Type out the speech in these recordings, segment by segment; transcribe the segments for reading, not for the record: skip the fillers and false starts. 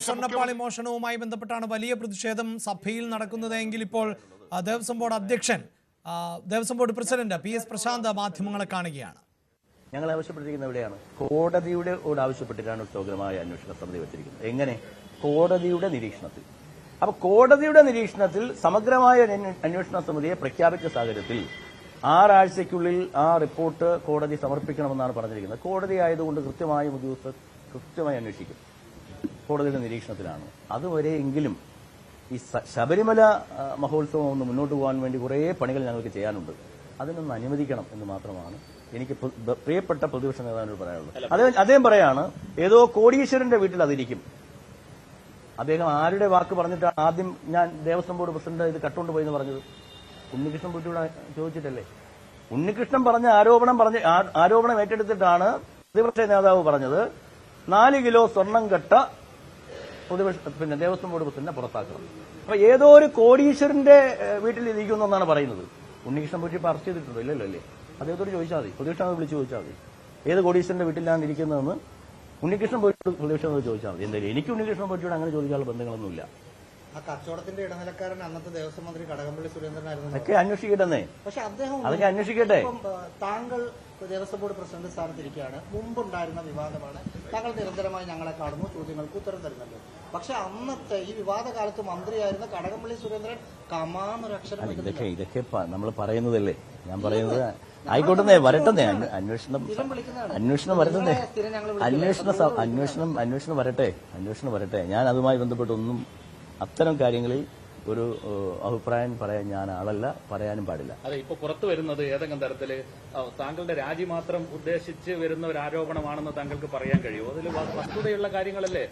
സ്വർണ്ണപ്പാളി മോഷണവുമായി ബന്ധപ്പെട്ടാണ് വലിയ പ്രതിഷേധം സഭയിൽ നടക്കുന്നതെങ്കിൽ ഇപ്പോൾ ദേവസ്വം ബോർഡ് അധ്യക്ഷൻ ദേവസ്വം ബോർഡ് പ്രസിഡന്റ് PS പ്രശാന്ത് മാധ്യമങ്ങളെ കാണുകയാണ്. ഞങ്ങൾ ആവശ്യപ്പെട്ടിരിക്കുന്ന എവിടെയാണ്? കോടതിയുടെ ആവശ്യപ്പെട്ടിട്ടാണ് സമഗ്രമായ അന്വേഷണ സമിതി വെച്ചിരിക്കുന്നത്. എങ്ങനെ? കോടതിയുടെ നിരീക്ഷണത്തിൽ. അപ്പൊ കോടതിയുടെ നിരീക്ഷണത്തിൽ സമഗ്രമായ അന്വേഷണ സമിതിയെ പ്രഖ്യാപിച്ച സാഹചര്യത്തിൽ 6 ആഴ്ചയ്ക്കുള്ളിൽ ആ റിപ്പോർട്ട് കോടതി സമർപ്പിക്കണമെന്നാണ് പറഞ്ഞിരിക്കുന്നത്. കോടതി ആയതുകൊണ്ട് കൃത്യമായ ഉദ്യോഗസ്ഥർ കൃത്യമായി അന്വേഷിക്കും. കോടതിയുടെ നിരീക്ഷണത്തിലാണ്. അതുവരെയെങ്കിലും ഈ ശബരിമല മഹോത്സവം ഒന്ന് മുന്നോട്ട് പോകാൻ വേണ്ടി കുറേ പണികൾ ഞങ്ങൾക്ക് ചെയ്യാനുണ്ട്. അതിനൊന്ന് അനുവദിക്കണം എന്ന് മാത്രമാണ് എനിക്ക് പ്രിയപ്പെട്ട പ്രതിപക്ഷ നേതാവിനോട് പറയാനുള്ളത്. അദ്ദേഹം പറയാണ് ഏതോ കോടീശ്വരന്റെ വീട്ടിൽ അതിരിക്കും. അദ്ദേഹം ആരുടെ വാക്ക് പറഞ്ഞിട്ടാണ് ആദ്യം ഞാൻ ദേവസ്വം ബോർഡ് പ്രസിഡന്റ് ഇത് കട്ടുകൊണ്ട് പോയി എന്ന് പറഞ്ഞത്? ഉണ്ണികൃഷ്ണൻ പൊറ്റിയോട് ചോദിച്ചിട്ടല്ലേ? ഉണ്ണികൃഷ്ണൻ പറഞ്ഞ ആരോപണം ഏറ്റെടുത്തിട്ടാണ് പ്രതിപക്ഷ നേതാവ് പറഞ്ഞത് 4 കിലോ സ്വർണം കെട്ട ദേവസ്വം ബോർഡ് പ്രസിഡന്റിനെ പുറത്താക്കണം. അപ്പൊ ഏതോ ഒരു കോടീശ്വരന്റെ വീട്ടിൽ ഇരിക്കുമെന്നാണ് പറയുന്നത്. ഉണ്ണികൃഷ്ണൻ പൊറ്റി ഇപ്പൊ അറസ്റ്റ് ചെയ്തിട്ടുണ്ടോ? ഇല്ലല്ലോ അല്ലേ? അദ്ദേഹത്തോട് ചോദിച്ചാൽ മതി, പ്രതിപക്ഷം വിളിച്ചു ചോദിച്ചാൽ മതി ഏത് കോടീശ്വരന്റെ വീട്ടിലാണ് ഇരിക്കുന്നതെന്ന് ഉണ്ണികൃഷ്ണൻ പൊറ്റിയോട് പ്രതിപക്ഷം ചോദിച്ചാൽ മതി. എന്തായാലും എനിക്ക് ഉണ്ണികൃഷ്ണൻ പൊറ്റിയോട് അങ്ങനെ ചോദിക്കാനുള്ള ബന്ധങ്ങളൊന്നുമില്ല. ആ കച്ചവടത്തിന്റെ ഇടനിലക്കാരൻ അന്നത്തെ ദേവസ്വം മന്ത്രി കടകംപള്ളി സുരേന്ദ്രനായിരുന്നു. അതൊക്കെ അന്വേഷിക്കട്ടെ. പക്ഷെ അദ്ദേഹം അതൊക്കെ അന്വേഷിക്കട്ടെ. താങ്കൾ ദേവസ്വം ബോർഡ് പ്രസിഡന്റ് സ്ഥാനത്തിരിക്കുകയാണ്. മുമ്പുണ്ടായിരുന്ന വിവാദമാണ്. താങ്കൾ നിരന്തരമായി ഞങ്ങളെ കാണുന്നു, ചോദ്യങ്ങൾക്ക് ഉത്തരം തരുന്നല്ലോ. പക്ഷെ അന്നത്തെ ഈ വിവാദ കാലത്ത് മന്ത്രിയായിരുന്ന കടകംപള്ളി സുരേന്ദ്രൻ കമാന്നൊരക്ഷരം ഇതൊക്കെ നമ്മൾ പറയുന്നതല്ലേ? ഞാൻ പറയുന്നത് ആയിക്കോട്ടെ, വരട്ടെ. അന്വേഷണം വരട്ടെ. ഞാൻ അതുമായി ബന്ധപ്പെട്ടൊന്നും അത്തരം കാര്യങ്ങളിൽ ഒരു അഭിപ്രായം പറയാൻ ഞാൻ ആളല്ല, പറയാനും പാടില്ല. അതെ, ഇപ്പൊ പുറത്തു വരുന്നത് ഏതെങ്കിലും തരത്തില് താങ്കളുടെ രാജി മാത്രം ഉദ്ദേശിച്ച് വരുന്ന ഒരു ആരോപണമാണെന്ന് താങ്കൾക്ക് പറയാൻ കഴിയുമോ? അതിൽ വസ്തുതയുള്ള കാര്യങ്ങളല്ലേ?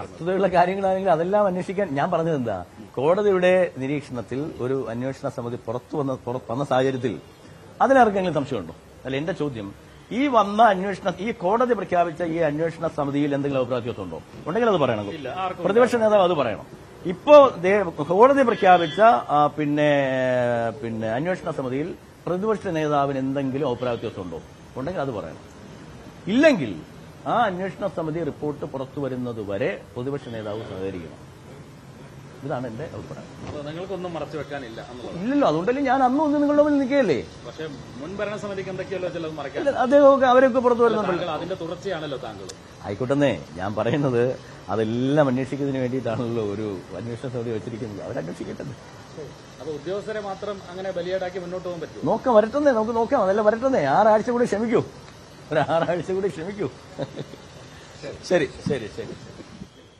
വസ്തുതയുള്ള കാര്യങ്ങളാണെങ്കിൽ അതെല്ലാം അന്വേഷിക്കാൻ ഞാൻ പറഞ്ഞത് എന്താ? കോടതിയുടെ നിരീക്ഷണത്തിൽ ഒരു അന്വേഷണ സമിതി പുറത്തു വന്ന സാഹചര്യത്തിൽ അതിനാർക്കെങ്കിലും സംശയമുണ്ടോ? അല്ല, എന്റെ ചോദ്യം, ഈ കോടതി പ്രഖ്യാപിച്ച ഈ അന്വേഷണ സമിതിയിൽ എന്തെങ്കിലും അഭിപ്രായ വ്യത്യാസമുണ്ടോ? ഉണ്ടെങ്കിൽ അത് പറയണം. പ്രതിപക്ഷ നേതാവ് അത് പറയണം. ഇപ്പോ കോടതി പ്രഖ്യാപിച്ച അന്വേഷണ സമിതിയിൽ പ്രതിപക്ഷ നേതാവിന് എന്തെങ്കിലും അഭിപ്രായ വ്യത്യാസമുണ്ടോ? ഉണ്ടെങ്കിൽ അത് പറയണം. ഇല്ലെങ്കിൽ ആ അന്വേഷണ സമിതി റിപ്പോർട്ട് പുറത്തു വരുന്നത് വരെ പ്രതിപക്ഷ നേതാവ് സഹകരിക്കണം. ഇതാണ് എന്റെ അഭിപ്രായം. നിങ്ങൾക്കൊന്നും മറച്ചു വെക്കാനില്ല? ഇല്ലല്ലോ, അതുകൊണ്ടല്ലേ ഞാൻ അന്നും നിങ്ങളുടെ മുന്നിൽ നിൽക്കുകയല്ലേ. പക്ഷേ മുൻ ഭരണസമിതിക്ക് എന്തൊക്കെയല്ലോ ചിലത് മറക്കാൻ അദ്ദേഹമൊക്കെ അവരൊക്കെ പുറത്തു വരുന്നുണ്ടല്ലോ. അതിന്റെ തുടർച്ചയാണല്ലോ താങ്കൾ. ആയിക്കോട്ടെ, ഞാൻ പറയുന്നത് അതെല്ലാം അന്വേഷിക്കുന്നതിന് വേണ്ടിയിട്ടാണല്ലോ ഒരു അന്വേഷണ സമിതി വെച്ചിരിക്കുന്നത്. അവരന്വേഷിക്കട്ടെ. അപ്പൊ ഉദ്യോഗസ്ഥരെ മാത്രം അങ്ങനെ ബലിയാടാക്കി മുന്നോട്ട് പോകാൻ പറ്റും? വരട്ടെ, നമുക്ക് നോക്കാം. അതെല്ലാം വരട്ടെ. 6 ആഴ്ച കൂടി ക്ഷമിക്കൂ. ഒരു 6 ആഴ്ച കൂടി ക്ഷമിക്കൂ. ശരി.